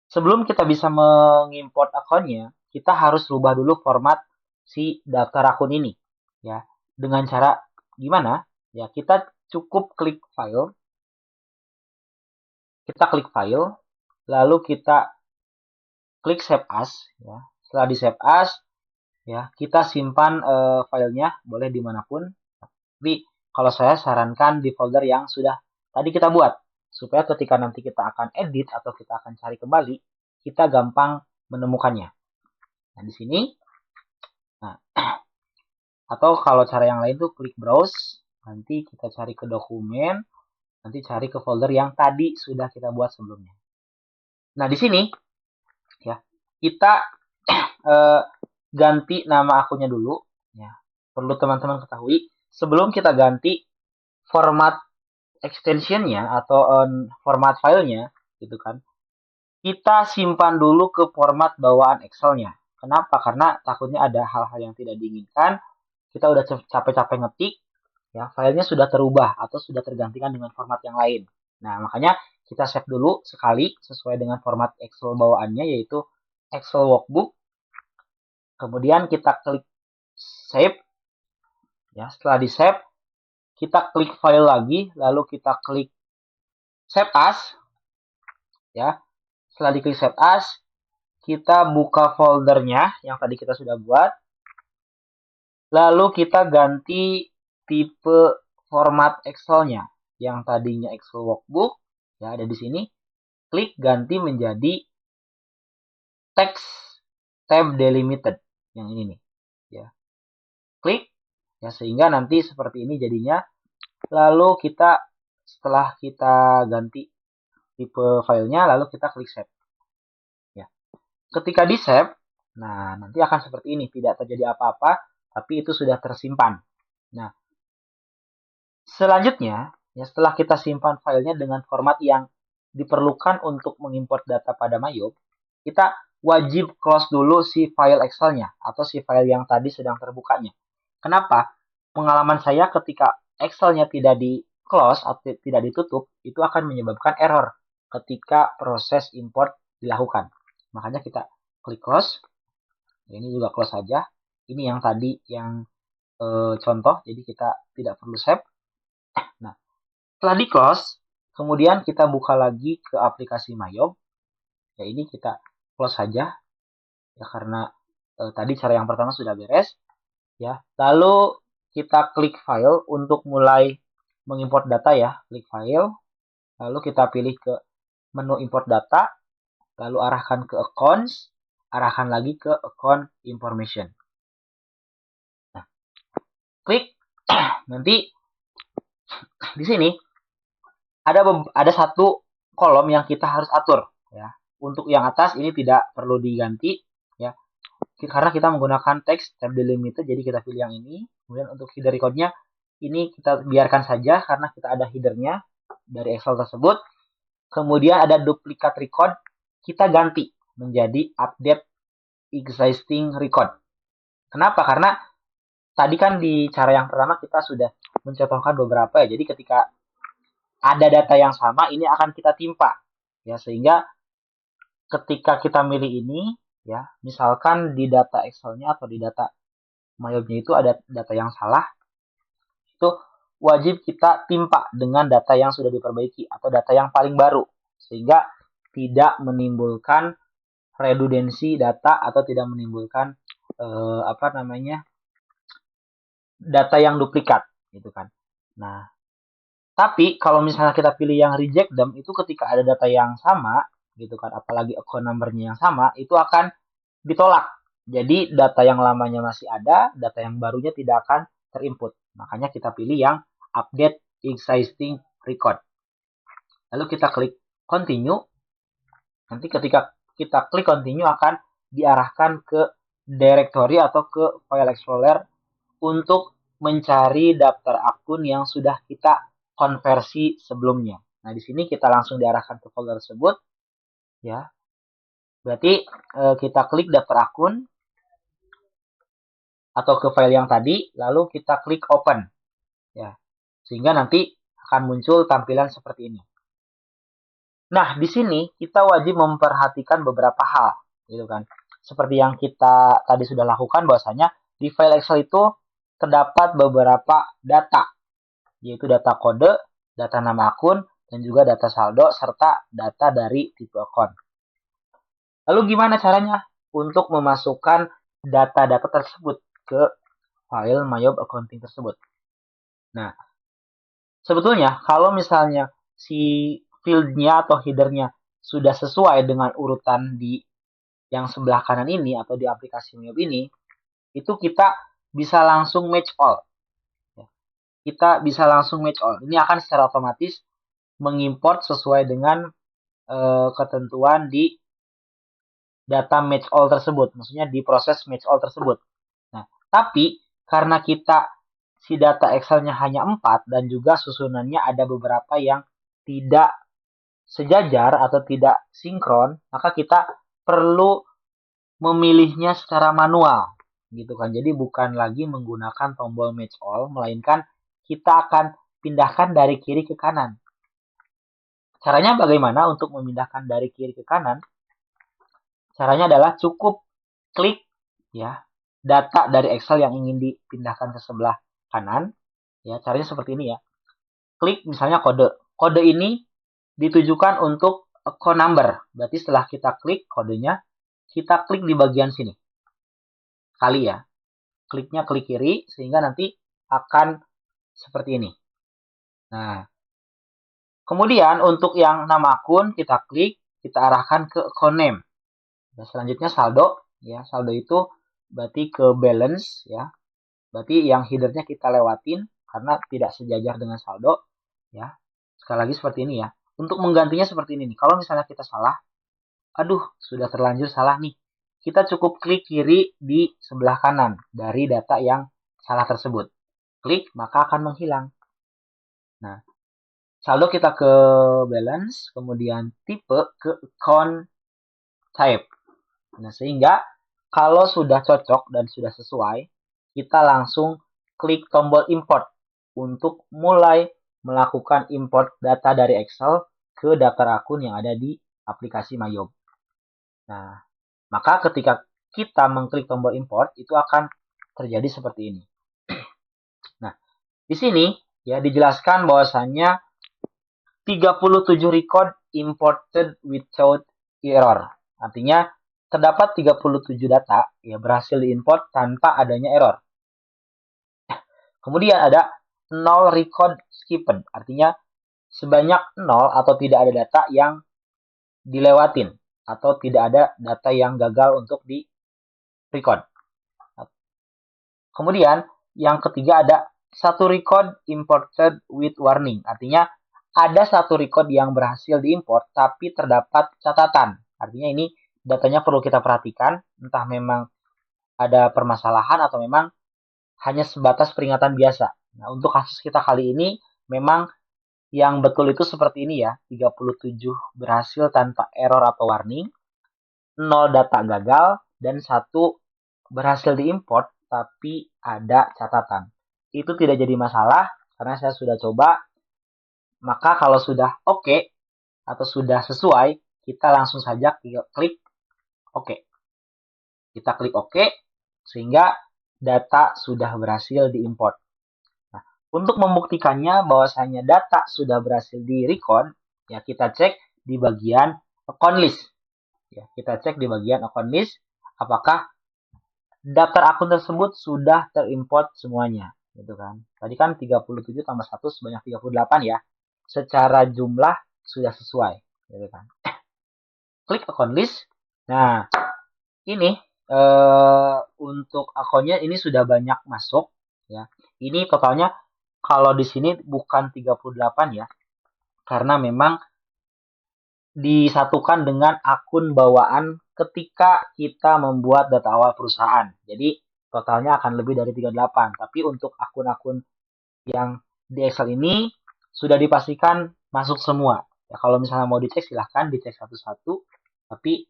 Sebelum kita bisa mengimport akunnya, kita harus rubah dulu format si daftar akun ini. Ya, dengan cara gimana? Ya, kita cukup klik file, lalu kita klik save as. Ya. Setelah di save as, ya kita simpan filenya, boleh dimanapun. Tapi kalau saya sarankan di folder yang sudah tadi kita buat, supaya ketika nanti kita akan edit atau kita akan cari kembali, kita gampang menemukannya. Nah, di sini, nah, atau kalau cara yang lain tuh klik browse, nanti kita cari ke dokumen, nanti cari ke folder yang tadi sudah kita buat sebelumnya. Nah, di sini ya, kita ganti nama akunnya dulu ya. Perlu teman-teman ketahui, sebelum kita ganti format extensionnya atau format filenya gitu kan, kita simpan dulu ke format bawaan Excelnya. Kenapa? Karena takutnya ada hal-hal yang tidak diinginkan. Kita udah capek-capek ngetik, ya filenya sudah terubah atau sudah tergantikan dengan format yang lain. Nah, makanya kita save dulu sekali sesuai dengan format Excel bawaannya, yaitu Excel workbook, kemudian kita klik save. Ya, setelah di save, kita klik file lagi, lalu kita klik save as. Ya, setelah diklik save as, kita buka foldernya yang tadi kita sudah buat. Lalu kita ganti tipe format Excel-nya. Yang tadinya Excel workbook, ya ada di sini. Klik ganti menjadi text tab delimited. Yang ini nih. Ya. Klik, ya sehingga nanti seperti ini jadinya. Lalu kita setelah kita ganti tipe filenya, lalu kita klik save. Ya. Ketika di save, nah nanti akan seperti ini, tidak terjadi apa-apa, tapi itu sudah tersimpan. Nah, selanjutnya, ya setelah kita simpan filenya dengan format yang diperlukan untuk mengimport data pada Mayob, kita wajib close dulu si file Excel-nya atau si file yang tadi sedang terbukanya. Kenapa? Pengalaman saya ketika Excel-nya tidak di close atau tidak ditutup, itu akan menyebabkan error ketika proses import dilakukan. Makanya kita klik close. Ini juga close saja. Ini yang tadi yang contoh, jadi kita tidak perlu save. Nah, setelah di close, kemudian kita buka lagi ke aplikasi Mayob. Ya ini kita close saja, ya karena tadi cara yang pertama sudah beres. Ya, lalu kita klik file untuk mulai mengimport data ya. Klik file, lalu kita pilih ke menu import data, lalu arahkan ke accounts, arahkan lagi ke account information. Nah, klik, nanti di sini ada satu kolom yang kita harus atur ya. Untuk yang atas ini tidak perlu diganti ya. Karena kita menggunakan text tab delimited, jadi kita pilih yang ini. Kemudian untuk header recordnya ini kita biarkan saja karena kita ada headernya dari Excel tersebut. Kemudian ada duplicate record, kita ganti menjadi update existing record. Kenapa? Karena tadi kan di cara yang pertama kita sudah mencontohkan beberapa ya. Jadi ketika ada data yang sama, ini akan kita timpa ya, sehingga ketika kita milih ini ya, misalkan di data Excel-nya atau di data Mayob-nya itu ada data yang salah, itu wajib kita timpa dengan data yang sudah diperbaiki atau data yang paling baru, sehingga tidak menimbulkan redundansi data atau tidak menimbulkan data yang duplikat gitu kan. Nah, tapi kalau misalnya kita pilih yang reject them, itu ketika ada data yang sama gitu kan, apalagi account number-nya yang sama, itu akan ditolak. Jadi data yang lamanya masih ada, data yang barunya tidak akan terinput. Makanya kita pilih yang update existing record. Lalu kita klik continue. Nanti ketika kita klik continue akan diarahkan ke directory atau ke file explorer untuk mencari daftar akun yang sudah kita konversi sebelumnya. Nah, di sini kita langsung diarahkan ke folder tersebut ya. Berarti kita klik daftar akun atau ke file yang tadi, lalu kita klik open ya. Sehingga nanti akan muncul tampilan seperti ini. Nah, di sini kita wajib memperhatikan beberapa hal gitu kan. Seperti yang kita tadi sudah lakukan, bahwasanya di file Excel itu terdapat beberapa data, yaitu data kode, data nama akun, dan juga data saldo, serta data dari tipe akun. Lalu gimana caranya untuk memasukkan data-data tersebut ke file Mayob Accounting tersebut? Nah, sebetulnya kalau misalnya si field-nya atau header-nya sudah sesuai dengan urutan di yang sebelah kanan ini atau di aplikasi Mayob ini, itu kita bisa langsung match all. Kita bisa langsung match all. Ini akan secara otomatis mengimport sesuai dengan ketentuan di data match all tersebut. Maksudnya di proses match all tersebut. Nah, tapi karena kita si data Excel-nya hanya 4 dan juga susunannya ada beberapa yang tidak sejajar atau tidak sinkron, maka kita perlu memilihnya secara manual gitu kan. Jadi bukan lagi menggunakan tombol match all, melainkan kita akan pindahkan dari kiri ke kanan. Caranya bagaimana untuk memindahkan dari kiri ke kanan? Caranya adalah cukup klik ya data dari Excel yang ingin dipindahkan ke sebelah kanan. Ya, caranya seperti ini ya. Klik misalnya kode. Kode ini ditujukan untuk account number. Berarti setelah kita klik kodenya, kita klik di bagian sini. Kali ya. Kliknya klik kiri sehingga nanti akan seperti ini. Nah, kemudian untuk yang nama akun kita klik, kita arahkan ke account name. Dan selanjutnya saldo, ya saldo itu berarti ke balance ya. Berarti yang headernya kita lewatin karena tidak sejajar dengan saldo ya. Sekali lagi seperti ini ya. Untuk menggantinya seperti ini nih. Kalau misalnya kita salah, aduh sudah terlanjur salah nih. Kita cukup klik kiri di sebelah kanan dari data yang salah tersebut. Klik maka akan menghilang. Nah, saldo kita ke balance, kemudian tipe ke account type. Nah, sehingga kalau sudah cocok dan sudah sesuai, kita langsung klik tombol import untuk mulai melakukan import data dari Excel ke daftar akun yang ada di aplikasi Mayob. Nah, maka ketika kita mengklik tombol import, itu akan terjadi seperti ini. Nah, di sini ya dijelaskan bahwasannya 37 record imported without error. Artinya terdapat 37 data ya berhasil diimport tanpa adanya error. Kemudian ada 0 record skipped. Artinya sebanyak 0 atau tidak ada data yang dilewatin atau tidak ada data yang gagal untuk di record. Kemudian yang ketiga ada satu record imported with warning. Artinya ada satu record yang berhasil diimport tapi terdapat catatan. Artinya ini datanya perlu kita perhatikan, entah memang ada permasalahan atau memang hanya sebatas peringatan biasa. Nah, untuk kasus kita kali ini memang yang betul itu seperti ini ya, 37 berhasil tanpa error atau warning, 0 data gagal, dan 1 berhasil diimport tapi ada catatan. Itu tidak jadi masalah karena saya sudah coba. Maka kalau sudah oke atau sudah sesuai, kita langsung saja klik oke. Kita klik oke sehingga data sudah berhasil diimport. Nah, untuk membuktikannya bahwasanya data sudah berhasil di-record, ya kita cek di bagian account list. Ya, kita cek di bagian account list apakah daftar akun tersebut sudah terimport semuanya, gitu kan. Tadi kan 37 tambah 1 sebanyak 38 ya. Secara jumlah sudah sesuai, gitu kan. Klik account list. Nah, ini untuk akunnya ini sudah banyak masuk ya. Ini totalnya kalau di sini bukan 38 ya. Karena memang disatukan dengan akun bawaan ketika kita membuat data awal perusahaan. Jadi totalnya akan lebih dari 38. Tapi untuk akun-akun yang di Excel ini sudah dipastikan masuk semua. Ya, kalau misalnya mau dicek silahkan dicek satu-satu. Tapi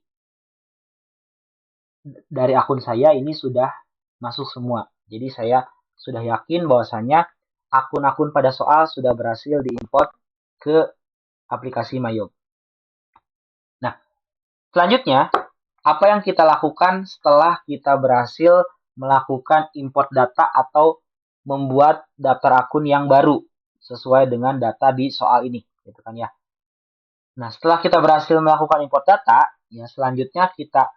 dari akun saya ini sudah masuk semua. Jadi saya sudah yakin bahwasanya akun-akun pada soal sudah berhasil diimport ke aplikasi Mayob. Nah, selanjutnya apa yang kita lakukan setelah kita berhasil melakukan import data atau membuat daftar akun yang baru sesuai dengan data di soal ini, gitu kan ya. Nah, setelah kita berhasil melakukan import data, ya selanjutnya kita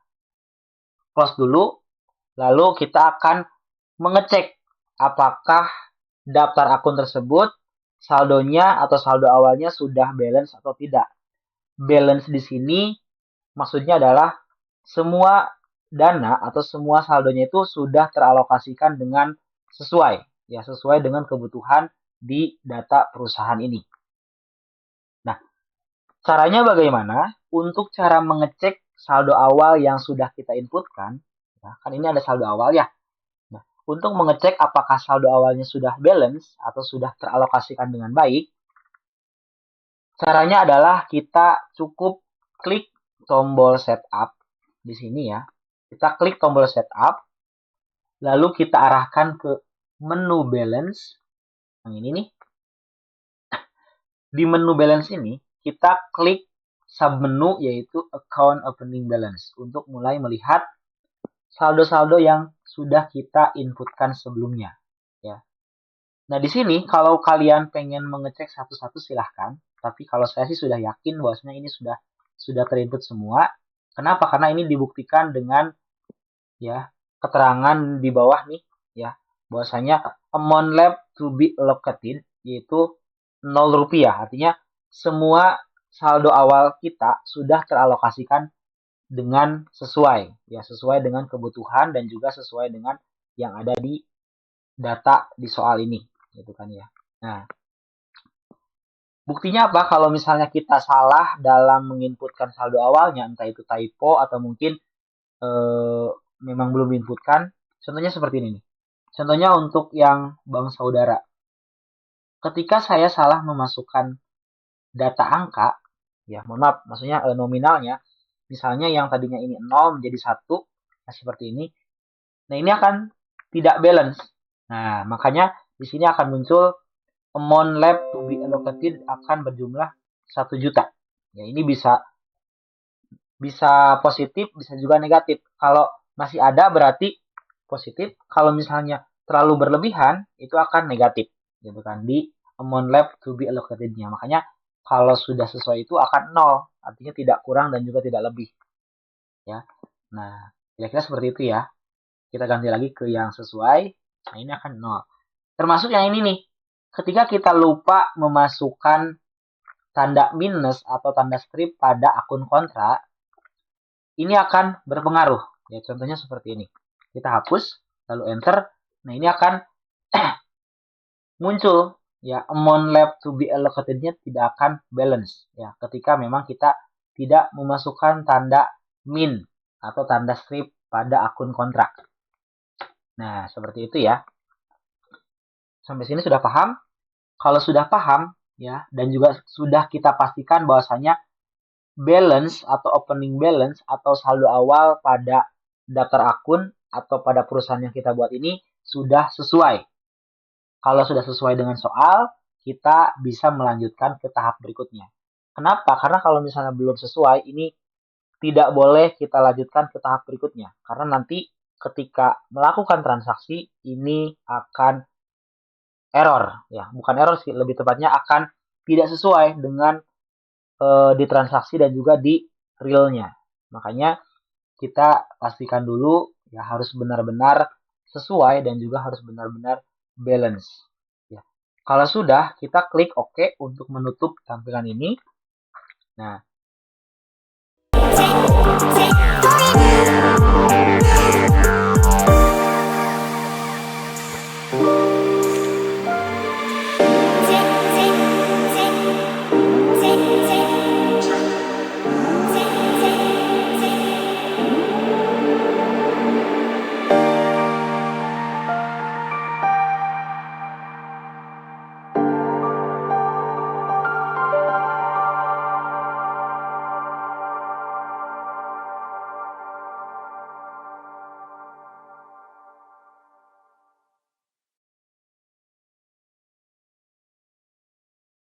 close dulu, lalu kita akan mengecek apakah daftar akun tersebut saldonya atau saldo awalnya sudah balance atau tidak. Balance di sini maksudnya adalah semua dana atau semua saldonya itu sudah teralokasikan dengan sesuai, ya sesuai dengan kebutuhan di data perusahaan ini. Nah, caranya bagaimana? Untuk cara mengecek saldo awal yang sudah kita inputkan, ya, kan ini ada saldo awal ya. Nah, untuk mengecek apakah saldo awalnya sudah balance atau sudah teralokasikan dengan baik, caranya adalah kita cukup klik tombol setup di sini ya. Kita klik tombol setup, lalu kita arahkan ke menu balance. Yang ini nih. Di menu balance ini, kita klik submenu yaitu account opening balance untuk mulai melihat saldo-saldo yang sudah kita inputkan sebelumnya, ya. Nah, di sini kalau kalian pengen mengecek satu-satu silahkan, tapi kalau saya sih sudah yakin bahwasanya ini sudah terinput semua. Kenapa? Karena ini dibuktikan dengan ya keterangan di bawah nih, ya, bahwasanya amount left to be allocated yaitu 0 rupiah. Artinya semua saldo awal kita sudah teralokasikan dengan sesuai, ya, sesuai dengan kebutuhan dan juga sesuai dengan yang ada di data di soal ini, gitu kan ya. Nah, buktinya apa? Kalau misalnya kita salah dalam menginputkan saldo awalnya, entah itu typo atau mungkin memang belum diinputkan. Contohnya seperti ini nih. Contohnya untuk yang bank saudara. Ketika saya salah memasukkan data angka, ya mohon maaf, maksudnya nominalnya, misalnya yang tadinya ini 0 menjadi 1, nah seperti ini. Nah, ini akan tidak balance. Nah, makanya di sini akan muncul amount left to be allocated akan berjumlah 1 juta. Ya, ini bisa positif, bisa juga negatif. Kalau masih ada berarti positif. Kalau misalnya terlalu berlebihan, itu akan negatif, gitu kan, di amount left to be allocated-nya. Makanya kalau sudah sesuai itu akan 0, artinya tidak kurang dan juga tidak lebih, ya. Nah, kira-kira seperti itu ya. Kita ganti lagi ke yang sesuai. Nah, ini akan 0. Termasuk yang ini nih. Ketika kita lupa memasukkan tanda minus atau tanda strip pada akun kontra, ini akan berpengaruh. Ya, contohnya seperti ini. Kita hapus, lalu enter. Nah, ini akan muncul ya amount left to be allocated-nya tidak akan balance ya ketika memang kita tidak memasukkan tanda min atau tanda strip pada akun kontrak. Nah, seperti itu ya. Sampai sini sudah paham? Kalau sudah paham ya dan juga sudah kita pastikan bahwasanya balance atau opening balance atau saldo awal pada daftar akun atau pada perusahaan yang kita buat ini sudah sesuai. Kalau sudah sesuai dengan soal, kita bisa melanjutkan ke tahap berikutnya. Kenapa? Karena kalau misalnya belum sesuai, ini tidak boleh kita lanjutkan ke tahap berikutnya. Karena nanti ketika melakukan transaksi, ini akan error. Ya, bukan error sih, lebih tepatnya akan tidak sesuai dengan di transaksi dan juga di realnya. Makanya kita pastikan dulu ya harus benar-benar sesuai dan juga harus benar-benar balance. Ya. Kalau sudah, kita klik OK untuk menutup tampilan ini. Nah,